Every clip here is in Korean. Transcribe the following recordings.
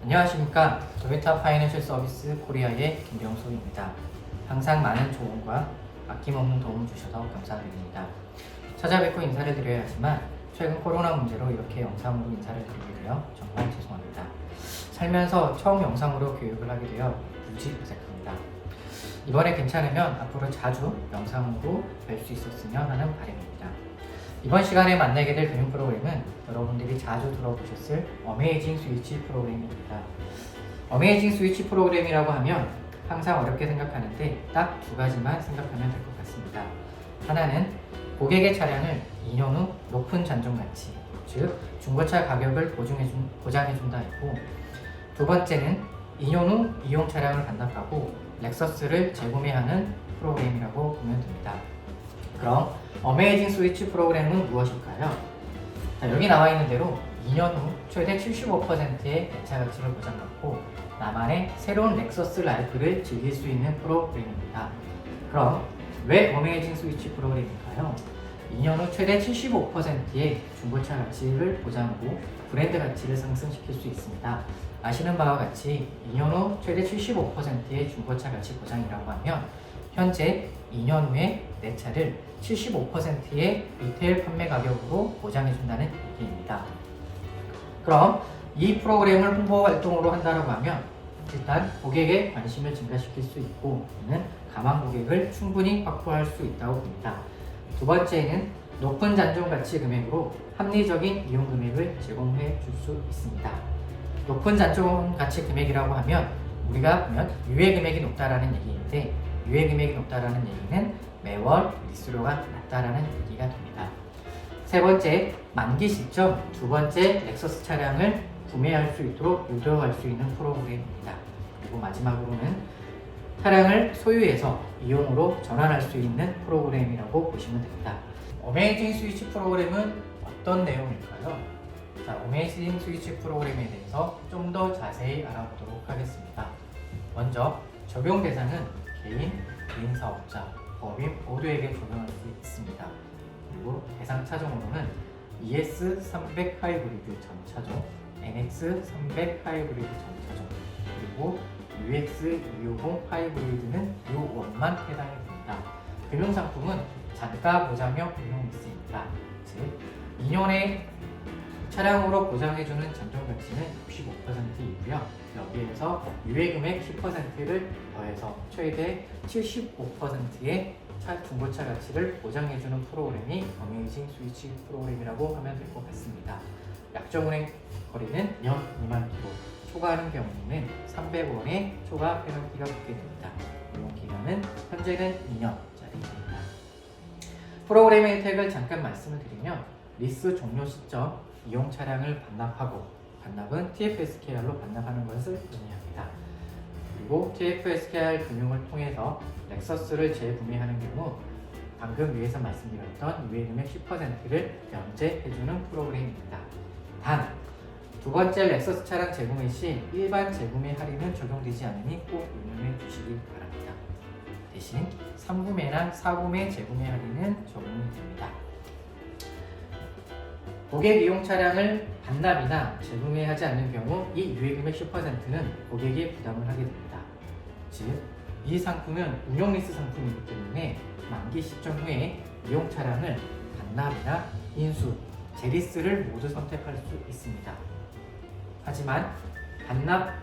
안녕하십니까. 도요타 파이낸셜 서비스 코리아의 김병소입니다. 항상 많은 조언과 아낌없는 도움 주셔서 감사드립니다. 찾아뵙고 인사를 드려야 하지만 최근 코로나 문제로 이렇게 영상으로 인사를 드리게 되어 정말 죄송합니다. 살면서 처음 영상으로 교육을 하게 되어 무지 어색합니다. 이번에 괜찮으면 앞으로 자주 영상으로 뵐 수 있었으면 하는 바람입니다. 이번 시간에 만나게 될 금융 프로그램은 여러분들이 자주 들어보셨을 어메이징 스위치 프로그램입니다. 어메이징 스위치 프로그램이라고 하면 항상 어렵게 생각하는데 딱 두 가지만 생각하면 될 것 같습니다. 하나는 고객의 차량을 2년 후 높은 잔존 가치, 즉 중고차 가격을 보장해준다 했고, 두 번째는 2년 후 이용 차량을 반납하고 렉서스를 재구매하는 프로그램이라고 보면 됩니다. 그럼 어메이징 스위치 프로그램은 무엇일까요? 자, 여기 나와 있는 대로 2년 후 최대 75%의 내차 가치를 보장받고 나만의 새로운 렉서스 라이프를 즐길 수 있는 프로그램입니다. 그럼 왜 어메이징 스위치 프로그램일까요? 2년 후 최대 75%의 중고차 가치를 보장하고 브랜드 가치를 상승시킬 수 있습니다. 아시는 바와 같이 2년 후 최대 75%의 중고차 가치 보장이라고 하면 현재 2년 후에 내 차를 75%의 리테일 판매 가격으로 보장해준다는 얘기입니다. 그럼 이 프로그램을 홍보 활동으로 한다고 하면 일단 고객의 관심을 증가시킬 수 있고, 이는 가망 고객을 충분히 확보할 수 있다고 봅니다. 두 번째는 높은 잔존 가치 금액으로 합리적인 이용 금액을 제공해 줄 수 있습니다. 높은 잔존 가치 금액이라고 하면 우리가 보면 유예 금액이 높다라는 얘기인데, 유예 금액이 높다라는 얘기는 매월 리스료가 낮다라는 얘기가 됩니다. 세 번째, 만기 시점 두 번째 렉서스 차량을 구매할 수 있도록 유도할 수 있는 프로그램입니다. 그리고 마지막으로는 차량을 소유해서 이용으로 전환할 수 있는 프로그램이라고 보시면 됩니다. 어메이징 스위치 프로그램은 어떤 내용일까요? 자, 어메이징 스위치 프로그램에 대해서 좀 더 자세히 알아보도록 하겠습니다. 먼저 적용 대상은 개인 사업자, 법인 모두에게 적용할 수 있습니다. 그리고 대상 차종으로는 ES300 하이브리드 전차종, NX300 하이브리드 전차종, 그리고 UX250 하이브리드는 요1만 해당이 됩니다. 금융상품은 잔가 보장형 금융리스입니다. 즉 2년의 차량으로 보장해주는 잔존 가치는 65%이고요. 여기에서 유예금액 10%를 더해서 최대 75%의 중고차 가치를 보장해주는 프로그램이 어메이징 스위치 프로그램이라고 하면 될 것 같습니다. 약정 운행 거리는 연 2만 km, 초과하는 경우에는 300원의 초과 페널티가 붙게 됩니다. 이용 기간은 현재는 2년짜리입니다. 프로그램의 혜택을 잠깐 말씀을 드리면, 리스 종료 시점 이용 차량을 반납하고, 반납은 TFSKR로 반납하는 것을 의미합니다. 그리고 TFSKR 금융을 통해서 렉서스를 재구매하는 경우 방금 위에서 말씀드렸던 유예금액 10%를 면제해주는 프로그램입니다. 단, 두 번째 렉서스 차량 재구매 시 일반 재구매 할인은 적용되지 않으니 꼭 유념해 주시기 바랍니다. 대신 3구매나 4구매 재구매 할인은 적용이 됩니다. 고객 이용 차량을 반납이나 재구매하지 않는 경우 이 유예금액 10%는 고객이 부담을 하게 됩니다. 즉, 이 상품은 운용리스 상품이기 때문에 만기 시점 후에 이용 차량을 반납이나 인수, 재리스를 모두 선택할 수 있습니다. 하지만 반납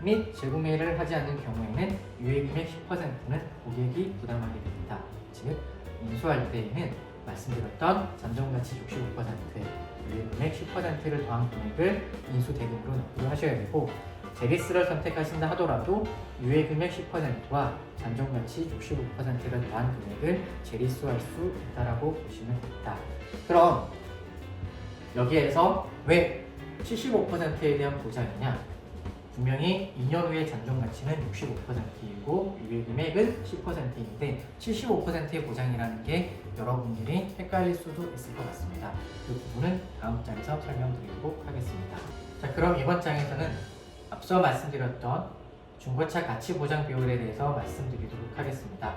및 재구매를 하지 않는 경우에는 유예금액 10%는 고객이 부담하게 됩니다. 즉, 인수할 때에는 말씀드렸던 잔존가치 65%, 유예금액 10%를 더한 금액을 인수 대금으로 납부를 하셔야 되고, 재리스를 선택하신다 하더라도 유예금액 10%와 잔존가치 65%를 더한 금액을 재리스할 수 있다라고 보시면 됩니다. 그럼 여기에서 왜 75%에 대한 보장이냐? 분명히 2년 후의 잔존 가치는 65%이고 유예금액은 10%인데 75%의 보장이라는 게 여러분들이 헷갈릴 수도 있을 것 같습니다. 그 부분은 다음 장에서 설명드리도록 하겠습니다. 자, 그럼 이번 장에서는 앞서 말씀드렸던 중고차 가치 보장 비율에 대해서 말씀드리도록 하겠습니다.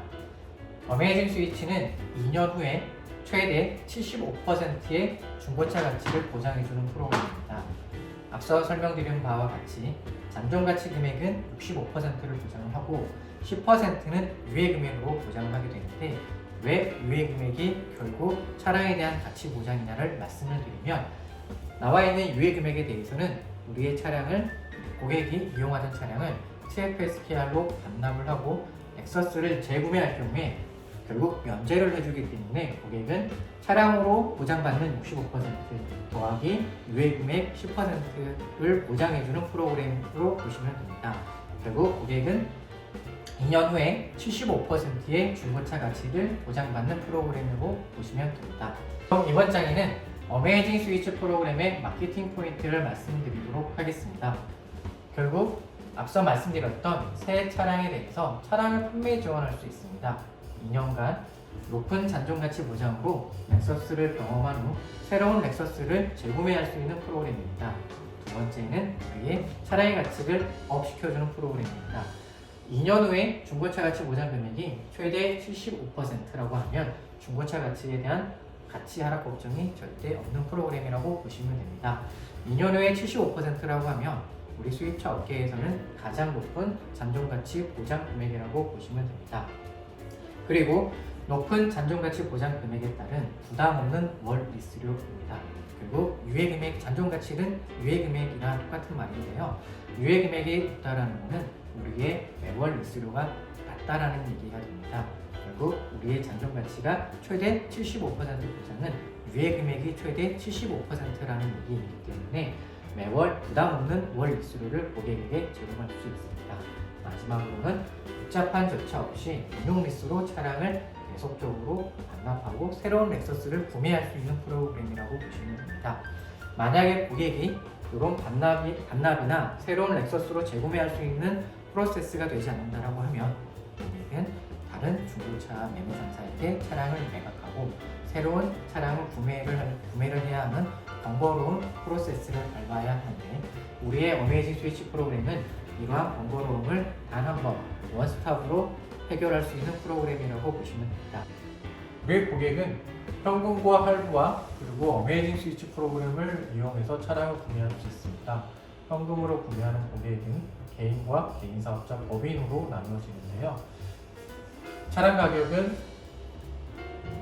어메이징 스위치는 2년 후에 최대 75%의 중고차 가치를 보장해주는 프로그램입니다. 앞서 설명드린 바와 같이 잔존가치 금액은 65%를 보장을 하고 10%는 유예금액으로 보장을 하게 되는데, 왜 유예금액이 결국 차량에 대한 가치 보장이냐를 말씀을 드리면, 나와 있는 유예금액에 대해서는 우리의 차량을, 고객이 이용하던 차량을 TFSKR로 반납을 하고 넥서스를 재구매할 경우에 결국 면제를 해주기 때문에 고객은 차량으로 보장받는 65% 더하기 유예금액 10%를 보장해주는 프로그램으로 보시면 됩니다. 결국 고객은 2년 후에 75%의 중고차 가치를 보장받는 프로그램으로 보시면 됩니다. 그럼 이번 장에는 어메이징 스위치 프로그램의 마케팅 포인트를 말씀드리도록 하겠습니다. 결국 앞서 말씀드렸던 새 차량에 대해서 차량을 판매 지원할 수 있습니다. 2년간 높은 잔존가치 보장으로 렉서스를 경험한 후 새로운 렉서스를 재구매할 수 있는 프로그램입니다. 두 번째는 우리의 차량의 가치를 업시켜주는 프로그램입니다. 2년 후에 중고차 가치 보장 금액이 최대 75%라고 하면 중고차 가치에 대한 가치 하락 걱정이 절대 없는 프로그램이라고 보시면 됩니다. 2년 후에 75%라고 하면 우리 수입차 업계에서는 가장 높은 잔존가치 보장 금액이라고 보시면 됩니다. 그리고 높은 잔존가치 보장 금액에 따른 부담 없는 월 리스료입니다. 그리고 유예금액, 잔존가치는 유예금액이랑 똑같은 말인데요. 유예금액이 높다라는 것은 우리의 매월 리스료가 낮다라는 얘기가 됩니다. 결국 우리의 잔존가치가 최대 75% 보장은 유예금액이 최대 75%라는 얘기이기 때문에 매월 부담 없는 월 리스료를 고객에게 제공할 수 있습니다. 마지막으로는 복잡한 절차 없이 운용 리스로 차량을 계속적으로 반납하고 새로운 렉서스를 구매할 수 있는 프로그램이라고 보시면 됩니다. 만약에 고객이 이런 반납이나 새로운 렉서스로 재구매할 수 있는 프로세스가 되지 않는다고 하면 고객은 다른 중고차 매매상사에게 차량을 매각하고 새로운 차량을 구매를 해야 하는 번거로운 프로세스를 밟아야 하는데, 우리의 어메이징 스위치 프로그램은 이러한 번거로움을 단 한 번 원스톱으로 해결할 수 있는 프로그램이라고 보시면 됩니다. 우리 고객은 현금과 할부와 그리고 어메이징 스위치 프로그램을 이용해서 차량을 구매할 수 있습니다. 현금으로 구매하는 고객은 개인과 개인사업자 법인으로 나누어지는데요. 차량 가격은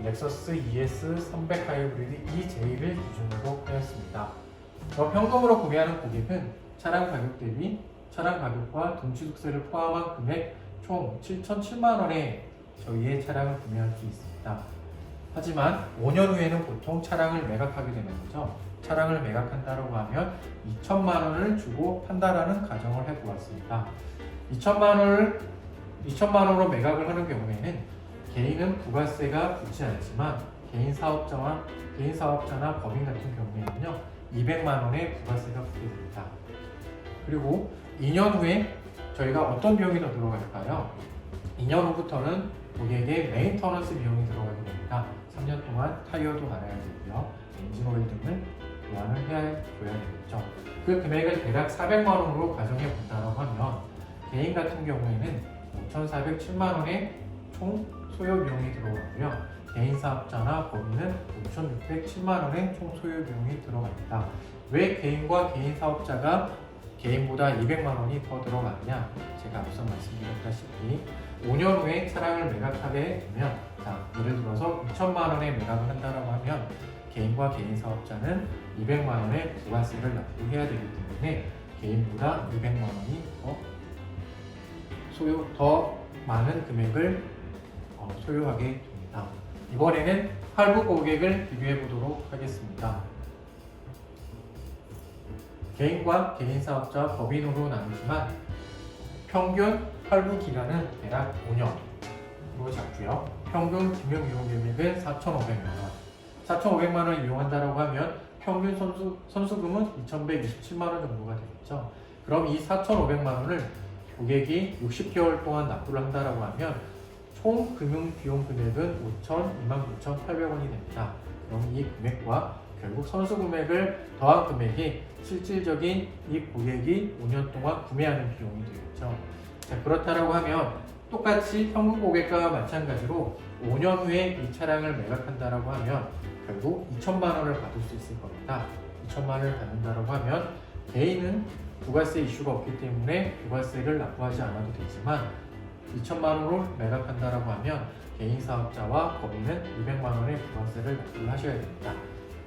렉서스 ES 300 하이브리드 EJ를 기준으로 하였습니다. 현금으로 구매하는 고객은 차량 가격 대비 차량 가격과 등취득세를 포함한 금액 총 7,007만 원에 저희의 차량을 구매할 수 있습니다. 하지만 5년 후에는 보통 차량을 매각하게 되는 거죠. 차량을 매각한다고 하면 2천만 원을 주고 판다라는 가정을 해보았습니다. 2천만 원으로 매각을 하는 경우에는 개인은 부가세가 붙지 않지만 개인 사업자나 법인 같은 경우에는요 200만 원의 부가세가 붙게 됩니다. 그리고 2년 후에 저희가 어떤 비용이 더 들어갈까요? 2년 후부터는 고객의 메인터넌스 비용이 들어가게 됩니다. 3년 동안 타이어도 갈아야 되고요, 엔진 오일 등을 교환을 해줘야 되겠죠. 그 금액을 대략 400만 원으로 가정해 본다고 하면 개인 같은 경우에는 5,407만 원의 총 소요 비용이 들어가고요, 개인 사업자나 법인은 5,607만 원의 총 소요 비용이 들어갑니다. 왜 개인과 개인 사업자가 개인보다 200만 원이 더 들어가느냐? 제가 앞서 말씀드렸다시피 5년 후에 차량을 매각하게 되면, 예를 들어서 2천만 원에 매각을 한다고 하면 개인과 개인 사업자는 200만 원의 부가세를 납부해야 되기 때문에 개인보다 200만 원이 더 많은 금액을 소요하게 됩니다. 이번에는 할부 고객을 비교해 보도록 하겠습니다. 개인과 개인 사업자 법인으로 나누지만 평균 할부 기간은 대략 5년으로 잡고요. 평균 금융 이용 금액은 4,500만 원. 4,500만 원을 이용한다고 하면 평균 선수금은 2,127만 원 정도가 되겠죠. 그럼 이 4,500만 원을 고객이 60개월 동안 납부를 한다고 하면 총 금융 비용 금액은 29,800원이 됩니다. 그럼 이 금액과 결국 선수 금액을 더한 금액이 실질적인 이 고객이 5년 동안 구매하는 비용이 되겠죠. 그렇다고 하면 똑같이 현금 고객과 마찬가지로 5년 후에 이 차량을 매각한다고 하면 결국 2천만 원을 받을 수 있을 겁니다. 2천만 원을 받는다고 하면 개인은 부가세 이슈가 없기 때문에 부가세를 납부하지 않아도 되지만 2천만 원을 매각한다라고 하면 개인 사업자와 법인은 200만 원의 부가세를 납부를 하셔야 됩니다.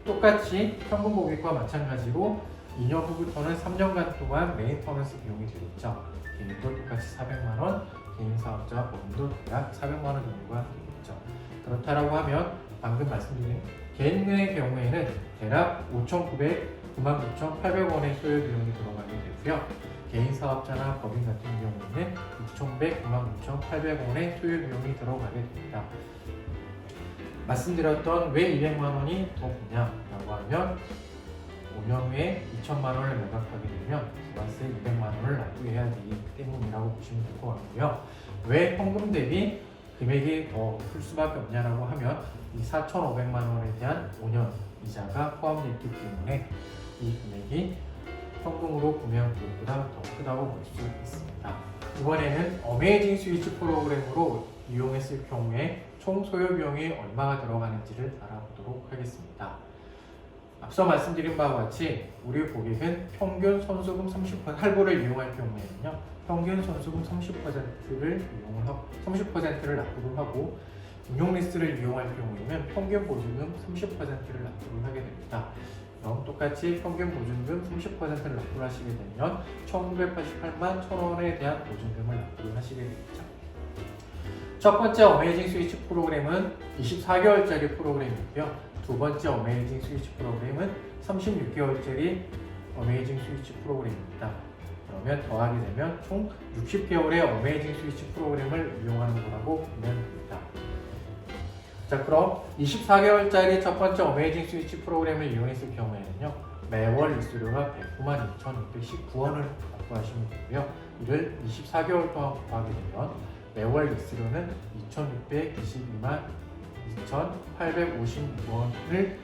똑같이 현금 고객과 마찬가지로 2년 후부터는 3년간 동안 메인터넌스 비용이 되겠죠. 개인도 똑같이 400만 원, 개인 사업자, 법인도 대략 400만 원 정도가 되겠죠. 그렇다라고 하면 방금 말씀드린 개인의 경우에는 대략 99,800원의 소요 비용이 들어가게 되고요. 개인 사업자나 법인 같은 경우에는 6,100,800원의 소요 비용이 들어가게 됩니다. 말씀드렸던 왜 200만 원이 더 보냐라고 하면 5년 후에 2천만 원을 매각하게 되면 부가세 200만 원을 납부해야 되기 때문이라고 보시면 될 것 같고요. 왜 현금 대비 금액이 더 클 수밖에 없냐라고 하면 이 4,500만 원에 대한 5년 이자가 포함되어 있기 때문에 이 금액이 현금으로 구매한 금액보다 더 크다고 볼 수 있습니다. 이번에는 어메이징 스위치 프로그램으로 이용했을 경우에 총 소요 비용이 얼마가 들어가는지를 알아보도록 하겠습니다. 앞서 말씀드린 바와 같이 우리 고객은 평균 선수금 30% 할부를 이용할 경우에는요, 평균 선수금 30%를 납부를 하고 금융 리스를 이용할 경우에는 평균 보증금 30%를 납부를 하게 됩니다. 그럼 똑같이 평균 보증금 30%를 납부를 하시게 되면 1,988만 1,000원에 대한 보증금을 납부를 하시게 되겠죠. 첫 번째 어메이징 스위치 프로그램은 24개월짜리 프로그램이고요. 두 번째 어메이징 스위치 프로그램은 36개월짜리 어메이징 스위치 프로그램입니다. 그러면 더하게 되면 총 60개월의 어메이징 스위치 프로그램을 이용하는 거라고 보면 됩니다. 자, 그럼 24개월짜리 첫 번째 어메이징 스위치 프로그램을 이용했을 경우에는요, 매월 리스료가 109만 2,619원을 납부하시면 되고요. 이를 24개월 동안 곱하게 되면 매월 리스료는 2,622만 2,856원을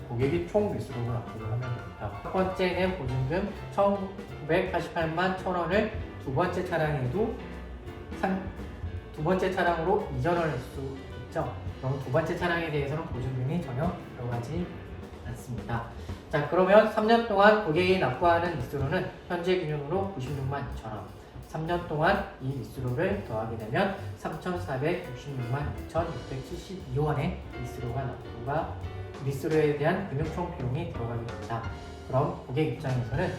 고객이 총 리스료로 납부를 하면 됩니다. 첫 번째는 보증금 1,988만 1,000원을 두 번째 차량에도 두 번째 차량으로 이전을 할 수 있죠. 그럼 두 번째 차량에 대해서는 보증금이 전혀 들어가지 않습니다. 자, 그러면 3년 동안 고객이 납부하는 리스료는 현재 기준으로 96만 2천원. 3년 동안 이 리스료를 더하게 되면 3,466만 2,672원의 리스료에 대한 금융총 비용이 들어가게 됩니다. 그럼 고객 입장에서는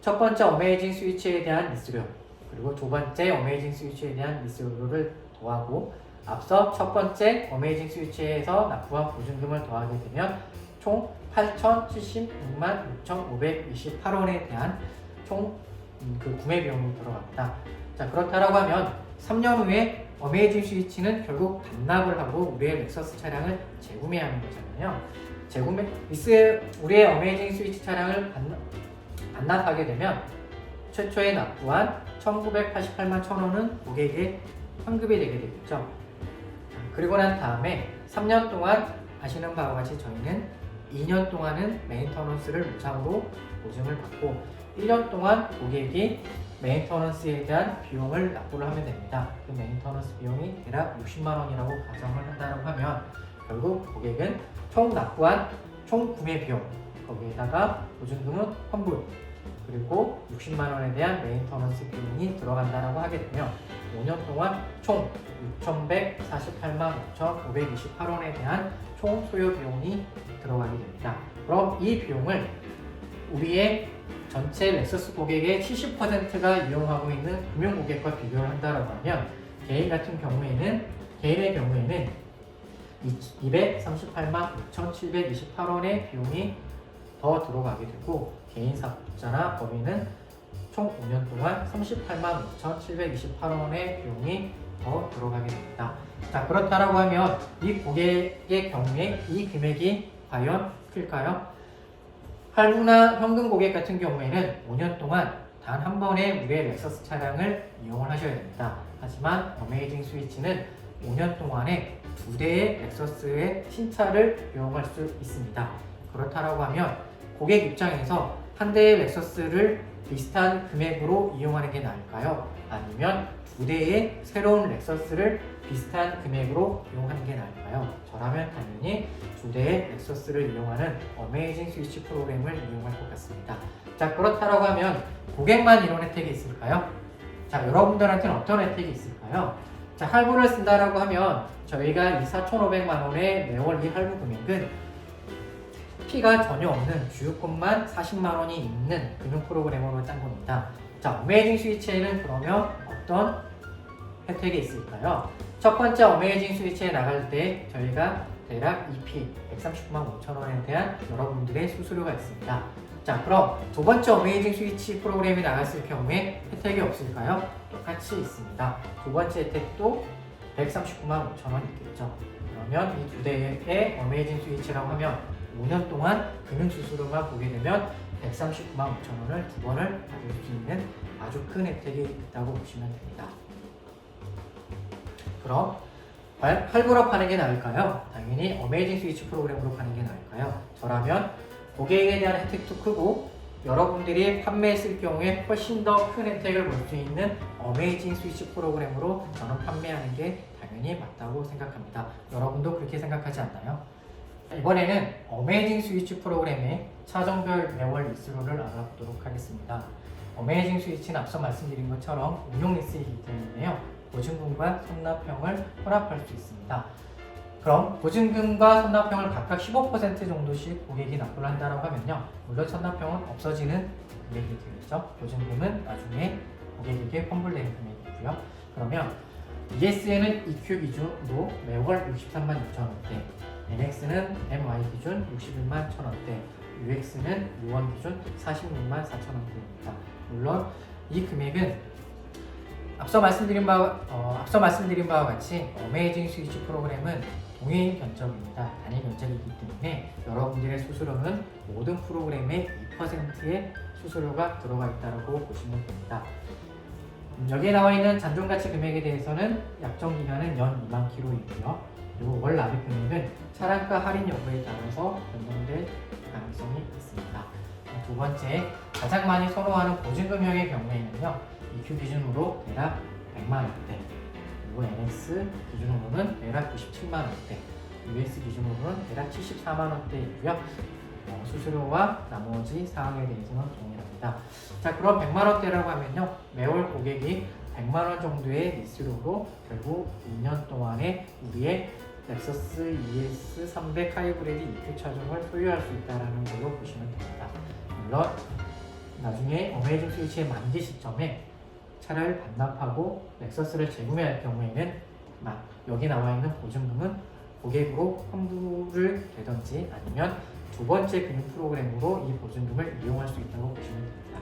첫 번째 어메이징 스위치에 대한 리스료, 그리고 두 번째 어메이징 스위치에 대한 리스료를 더하고 앞서 첫 번째 어메이징 스위치에서 납부한 보증금을 더하게 되면 총 8,076만 6,528원에 대한 총 구매 비용이 들어갑니다. 자, 그렇다라고 하면 3년 후에 어메이징 스위치는 결국 반납을 하고 우리의 렉서스 차량을 재구매하는 거잖아요. 우리의 어메이징 스위치 차량을 반납하게 되면 최초에 납부한 1,988만 1,000원은 고객에게 환급이 되게 되겠죠. 그리고 난 다음에 3년 동안 아시는 바와 같이 저희는 2년 동안은 메인터넌스를 무상으로 보증을 받고 1년 동안 고객이 메인터넌스에 대한 비용을 납부를 하면 됩니다. 그 메인터넌스 비용이 대략 60만 원이라고 가정을 한다고 하면 결국 고객은 총 납부한 총 구매 비용, 거기에다가 보증금은 환불, 그리고 60만 원에 대한 메인터넌스 비용이 들어간다고 하게 되면 5년 동안 총 6,148만 5,528원에 대한 총 소요 비용이 들어가게 됩니다. 그럼 이 비용을 우리의 전체 렉서스 고객의 70%가 이용하고 있는 금융 고객과 비교를 한다고 하면 개인의 경우에는 238만 6,728원의 비용이 더 들어가게 되고 개인 사업자나 법인은 총 5년 동안 38만 5,728원의 비용이 더 들어가게 됩니다. 자, 그렇다라고 하면 이 고객의 경우에 이 금액이 과연 클까요? 할부나 현금 고객 같은 경우에는 5년 동안 단 한 번에 우리의 렉서스 차량을 이용을 하셔야 됩니다. 하지만 어메이징 스위치는 5년 동안에 2대의 렉서스의 신차를 이용할 수 있습니다. 그렇다라고 하면 고객 입장에서 한 대의 렉서스를 비슷한 금액으로 이용하는 게 나을까요? 아니면 두 대의 새로운 렉서스를 비슷한 금액으로 이용하는 게 나을까요? 저라면 당연히 두 대의 렉서스를 이용하는 어메이징 스위치 프로그램을 이용할 것 같습니다. 자, 그렇다라고 하면 고객만 이런 혜택이 있을까요? 자, 여러분들한테는 어떤 혜택이 있을까요? 자, 할부를 쓴다라고 하면 저희가 이 4,500만 원의 매월 이 할부 금액은 피가 전혀 없는 주유권만 40만 원이 있는 금융 프로그램으로 짠 겁니다. 자, 어메이징 스위치에는 그러면 어떤 혜택이 있을까요? 첫 번째 어메이징 스위치에 나갈 때 저희가 대략 EP 139만 5천 원에 대한 여러분들의 수수료가 있습니다. 자, 그럼 두 번째 어메이징 스위치 프로그램이 나갔을 경우에 혜택이 없을까요? 똑같이 있습니다. 두 번째 혜택도 139만 5천 원 있겠죠. 그러면 이 두 대의 어메이징 스위치라고 하면 5년 동안 금융 수수료만 보게 되면 139만 5천 원을 두 번을 받을 수 있는 아주 큰 혜택이 있다고 보시면 됩니다. 그럼 할부로 파는 게 나을까요? 당연히 어메이징 스위치 프로그램으로 파는 게 나을까요? 저라면 고객에 대한 혜택도 크고 여러분들이 판매했을 경우에 훨씬 더 큰 혜택을 볼 수 있는 어메이징 스위치 프로그램으로 저는 판매하는 게 당연히 맞다고 생각합니다. 여러분도 그렇게 생각하지 않나요? 이번에는 어메이징 스위치 프로그램의 차종별 매월 리스료를 알아보도록 하겠습니다. 어메이징 스위치는 앞서 말씀드린 것처럼 운용 리스이기 때문에요. 보증금과 선납형을 혼합할 수 있습니다. 그럼 보증금과 선납형을 각각 15% 정도씩 고객이 납부를 한다고 하면요. 물론 선납형은 없어지는 금액이 되겠죠. 보증금은 나중에 고객에게 환불되는 금액이고요. 그러면 ES는 EQ 기준으로 매월 63만 6천 원대, NX는 MY 기준 61만 1천 원대, UX는 유원 기준 46만 4천 원대입니다. 물론 이 금액은 앞서 말씀드린 바와 같이 어메이징 스위치 프로그램은 동일 견적입니다. 단일 견적이기 때문에 여러분들의 수수료는 모든 프로그램의 2%의 수수료가 들어가 있다고 보시면 됩니다. 여기에 나와 있는 잔존가치 금액에 대해서는 약정 기간은 연 2만 km이고요. 그리고 월 납입 금액은 차량가 할인 여부에 따라서 변동될 가능성이 있습니다. 두 번째, 가장 많이 선호하는 보증금형의 경우에는요. EQ 기준으로 대략 100만 원대, 그리고 NX 기준으로는 대략 97만 원대, US 기준으로는 대략 74만 원대이고요. 수수료와 나머지 사항에 대해서는 동일합니다. 자, 그럼 100만 원대라고 하면요. 매월 고객이 100만 원 정도의 리스료로 결국 2년 동안에 우리의 렉서스 ES 300 하이브리드 EQ 차종을 소유할 수 있다는 걸로 보시면 됩니다. 물론 나중에 어메이징 스위치의 만기 시점에 차를 반납하고 렉서스를 재구매할 경우에는 여기 나와 있는 보증금은 고객으로 환불을 되든지 아니면 두 번째 금융 프로그램으로 이 보증금을 이용할 수 있다고 보시면 됩니다.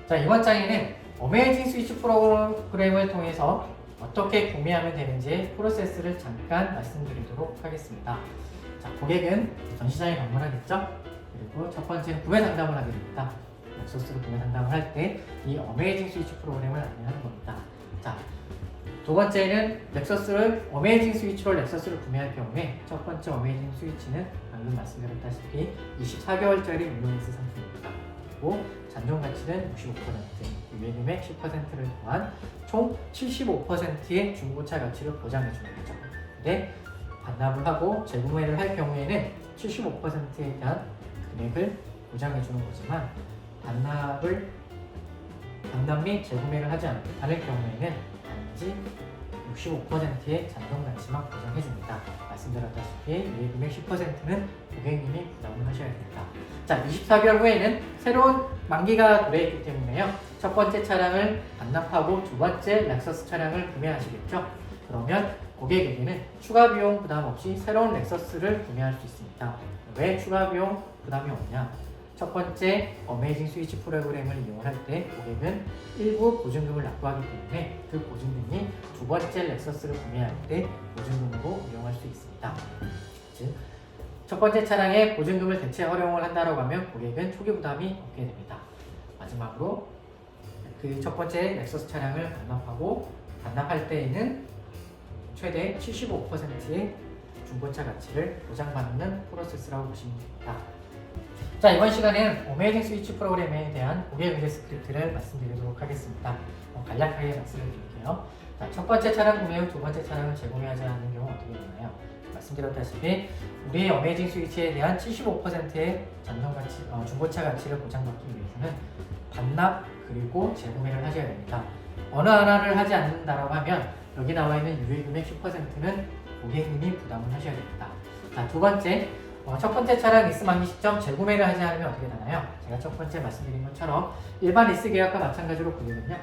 자, 이번 장에는 어메이징 스위치 프로그램을 통해서 어떻게 구매하면 되는지 프로세스를 잠깐 말씀드리도록 하겠습니다. 자, 고객은 전시장에 방문하겠죠? 그리고 첫 번째는 구매 상담을 하게 됩니다. 렉서스로 구매 상담을 할 때 이 어메이징 스위치 프로그램을 안내하는 겁니다. 자, 두 번째는 어메이징 스위치로 렉서스를 구매할 경우에 첫 번째 어메이징 스위치는 방금 말씀드렸다시피 24개월짜리 무료리스 상품입니다. 그리고 잔존 가치는 65%, 유예금액 10%를 더한 총 75%의 중고차 가치를 보장해 주는 거죠. 근데 반납을 하고 재구매를 할 경우에는 75%에 대한 금액을 보장해 주는 거지만 반납 및 재구매를 하지 않을 경우에는 단지 65%의 잔존 가치만 보장해 줍니다. 말씀드렸다시피 유예금액 10%는 고객님이 부담을 하셔야 됩니다. 자, 24개월 후에는 새로운 만기가 도래했기 때문에요. 첫 번째 차량을 반납하고 두 번째 렉서스 차량을 구매하시겠죠? 그러면 고객에게는 추가 비용 부담 없이 새로운 렉서스를 구매할 수 있습니다. 왜 추가 비용 부담이 없냐? 첫 번째 어메이징 스위치 프로그램을 이용할 때 고객은 일부 보증금을 납부하기 때문에 그 보증금이 두 번째 렉서스를 구매할 때 보증금으로 이용할 수 있습니다. 즉, 첫 번째 차량에 보증금을 대체 활용을 한다고 하면 고객은 초기 부담이 없게 됩니다. 마지막으로 그 첫 번째 렉서스 차량을 반납할 때에는 최대 75%의 중고차 가치를 보장받는 프로세스라고 보시면 됩니다. 자, 이번 시간에는 어메이징 스위치 프로그램에 대한 고객 응대 스크립트를 말씀드리도록 하겠습니다. 간략하게 말씀을 드릴게요. 자, 첫 번째 차량 구매 후 두 번째 차량을 제공하지 않는 경우 어떻게 되나요? 말씀드렸다시피 우리의 어메이징 스위치에 대한 75%의 잔존가치, 중고차 가치를 보장받기 위해서는 반납 그리고 재구매를 하셔야 됩니다. 어느 하나를 하지 않는다라고 하면 여기 나와 있는 유예 금액 10%는 고객님이 부담을 하셔야 됩니다. 자, 두 번째, 첫 번째 차량 리스 만기 시점 재구매를 하지 않으면 어떻게 되나요? 제가 첫 번째 말씀드린 것처럼 일반 리스 계약과 마찬가지로 고객은요,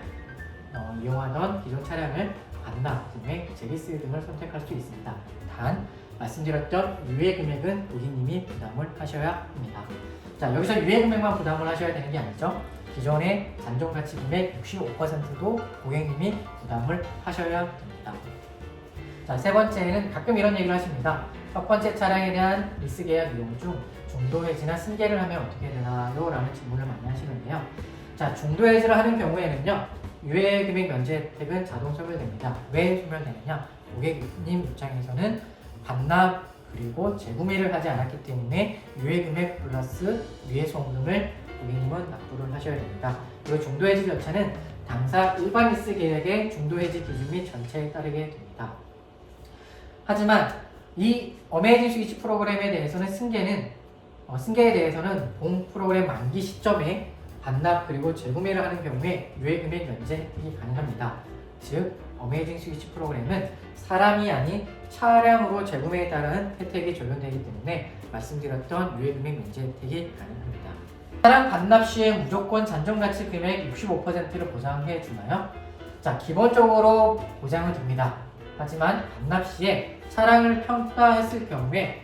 이용하던 기존 차량을 반납, 구매, 재리스 등을 선택할 수 있습니다. 단, 말씀드렸던 유예 금액은 고객님이 부담을 하셔야 합니다. 자, 여기서 유예 금액만 부담을 하셔야 되는 게 아니죠. 기존의 잔존가치 금액 65%도 고객님이 부담을 하셔야 됩니다. 자, 세 번째는 가끔 이런 얘기를 하십니다. 첫 번째 차량에 대한 리스 계약 이용 중 중도 해지나 승계를 하면 어떻게 되나요? 라는 질문을 많이 하시는데요. 자, 중도 해지를 하는 경우에는요, 유예 금액 면제 혜택은 자동 소멸됩니다. 왜 소멸되느냐? 고객님 입장에서는 반납 그리고 재구매를 하지 않았기 때문에 유예 금액 플러스 유예 소음금을 고객님은 납부를 하셔야 됩니다. 그리고 중도 해지 절차는 당사 일반 리스 계약의 중도 해지 기준 및 절차에 따르게 됩니다. 하지만 이 어메이징 스위치 프로그램에 대해서는 승계에 대해서는 본 프로그램 만기 시점에 반납 그리고 재구매를 하는 경우에 유예 금액 면제 혜택이 가능합니다. 즉 어메이징 스위치 프로그램은 사람이 아닌 차량으로 재구매에 따른 혜택이 적용되기 때문에 말씀드렸던 유예 금액 면제 혜택이 가능합니다. 차량 반납 시에 무조건 잔존가치 금액 65%를 보장해 주나요? 자, 기본적으로 보장은 됩니다. 하지만 반납 시에 차량을 평가했을 경우에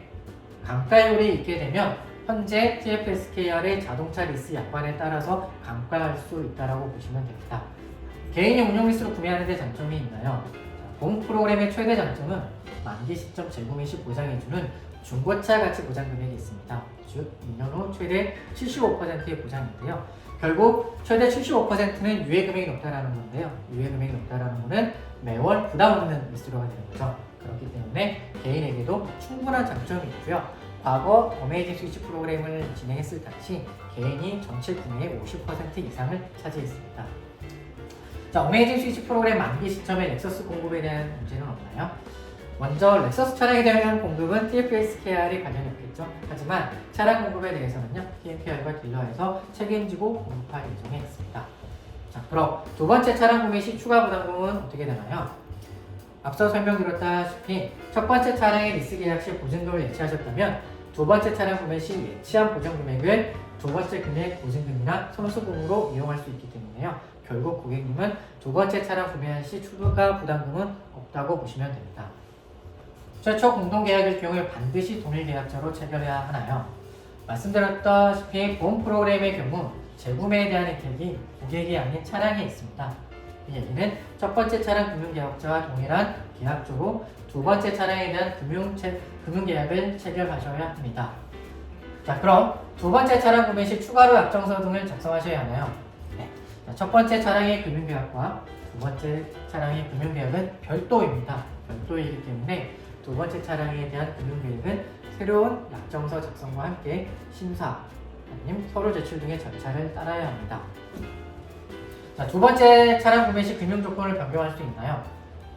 감가율이 있게 되면 현재 TFSKR의 자동차 리스 약관에 따라서 감가할 수 있다고 보시면 됩니다. 개인이 운용 리스로 구매하는 데 장점이 있나요? 본 프로그램의 최대 장점은 만기 시점 재구매 시 보장해주는 중고차 가치 보장 금액이 있습니다. 즉 2년 후 최대 75%의 보장인데요. 결국 최대 75%는 유예 금액이 높다라는 건데요. 유예 금액이 높다라는 것은 매월 부담 없는 리스로가 되는 거죠. 그렇기 때문에 개인에게도 충분한 장점이 있고요. 과거 어메이징 스위치 프로그램을 진행했을 당시 개인이 전체 구매의 50% 이상을 차지했습니다. 자, 어메이징 스위치 프로그램 만기 시점에 렉서스 공급에 대한 문제는 없나요? 먼저 렉서스 차량에 대한 공급은 TFSKR이 관련이 없겠죠. 하지만 차량 공급에 대해서는요, TMPR과 딜러에서 책임지고 공급할 예정에 있습니다. 자, 그럼 두 번째 차량 구매 시 추가 부담금은 어떻게 되나요? 앞서 설명드렸다시피 첫 번째 차량의 리스 계약 시 보증금을 예치하셨다면 두 번째 차량 구매 시 예치한 보증 금액을 두 번째 금액 보증금이나 손수금으로 이용할 수 있기 때문에요. 결국 고객님은 두 번째 차량 구매한 시 추가 부담금은 없다고 보시면 됩니다. 최초 공동계약일 경우에 반드시 동일 계약자로 체결해야 하나요? 말씀드렸다시피 본 프로그램의 경우 재구매에 대한 혜택이 고객이 아닌 차량에 있습니다. 이 얘기는 첫 번째 차량 금융계약자와 동일한 계약조로 두 번째 차량에 대한 금융계약을 체결하셔야 합니다. 자, 그럼 두 번째 차량 구매 시 추가로 약정서 등을 작성하셔야 하나요? 네. 자, 첫 번째 차량의 금융계약과 두 번째 차량의 금융계약은 별도입니다. 별도이기 때문에 두 번째 차량에 대한 금융계획은 새로운 약정서 작성과 함께 심사 아니면 서류 제출 등의 절차를 따라야 합니다. 자, 두 번째 차량 구매 시 금융 조건을 변경할 수 있나요?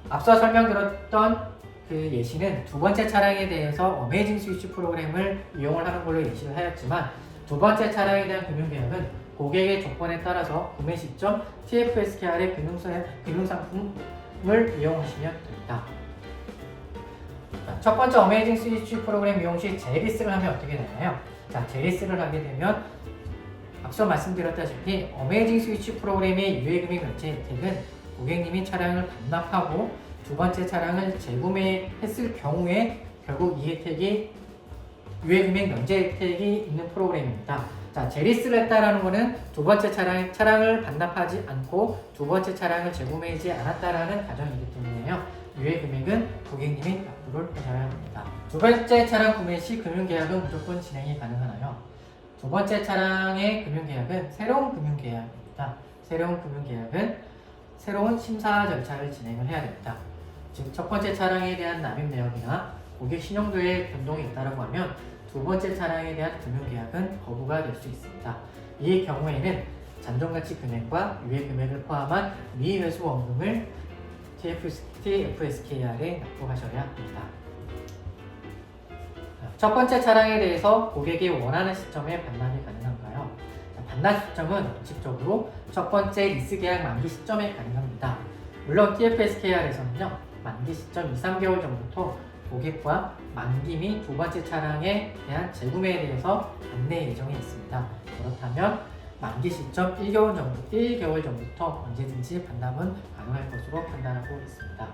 앞서 설명드렸던 그 예시는 두 번째 차량에 대해서 어메이징 스위치 프로그램을 이용을 하는 걸로 예시를 하였지만 두 번째 차량에 대한 금융계약은 고객의 조건에 따라서 구매 시점 TFSKR의 금융상품을 이용하시면 됩니다. 첫 번째 어메이징 스위치 프로그램 이용 시 재리스를 하면 어떻게 되나요? 자, 재리스를 하게 되면 앞서 말씀드렸다시피 어메이징 스위치 프로그램의 유예금액 면제 혜택은 고객님이 차량을 반납하고 두 번째 차량을 재구매했을 경우에 결국 이 혜택이 유예금액 면제 혜택이 있는 프로그램입니다. 자, 재리스를 했다라는 것은 두 번째 차량을 반납하지 않고 두 번째 차량을 재구매하지 않았다라는 가정이기 때문에요. 유예 금액은 고객님이 납부를 하셔야 합니다. 두 번째 차량 구매 시 금융계약은 무조건 진행이 가능하나요? 두 번째 차량의 금융계약은 새로운 금융계약입니다. 새로운 금융계약은 새로운 심사 절차를 진행을 해야 됩니다. 즉, 첫 번째 차량에 대한 납입 내역이나 고객 신용도에 변동이 있다고 하면 두 번째 차량에 대한 금융계약은 거부가 될 수 있습니다. 이 경우에는 잔존가치 금액과 유예 금액을 포함한 미회수 원금을 TFSKR에 납부하셔야 합니다. 첫 번째 차량에 대해서 고객이 원하는 시점에 반납이 가능한가요? 반납 시점은 원칙적으로 첫 번째 리스 계약 만기 시점에 가능합니다. 물론 TFSKR에서는요, 만기 시점 2-3개월 전부터 고객과 만기 및 두 번째 차량에 대한 재구매에 대해서 안내 예정에 있습니다. 그렇다면 만기 시점 1개월 전부터 언제든지 반납은 가능할 것으로 판단하고 있습니다.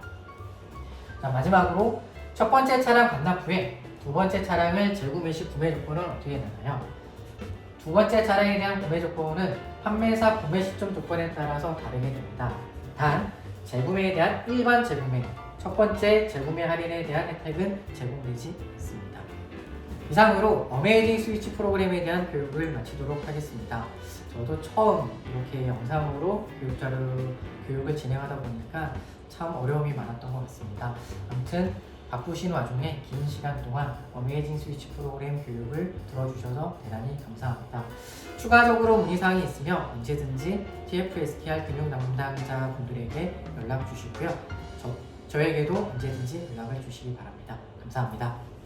자, 마지막으로 첫 번째 차량 반납 후에 두 번째 차량을 재구매 시 구매 조건은 어떻게 되나요? 두 번째 차량에 대한 구매 조건은 판매사 구매 시점 조건에 따라서 다르게 됩니다. 단, 재구매에 대한 일반 재구매, 첫 번째 재구매 할인에 대한 혜택은 제공되지 않습니다. 이상으로 어메이징 스위치 프로그램에 대한 교육을 마치도록 하겠습니다. 저도 처음 이렇게 영상으로 교육을 진행하다 보니까 참 어려움이 많았던 것 같습니다. 아무튼 바쁘신 와중에 긴 시간 동안 어메이징 스위치 프로그램 교육을 들어주셔서 대단히 감사합니다. 추가적으로 문의사항이 있으면 언제든지 TFSKR 금융 담당자 분들에게 연락 주시고요. 저에게도 언제든지 연락을 주시기 바랍니다. 감사합니다.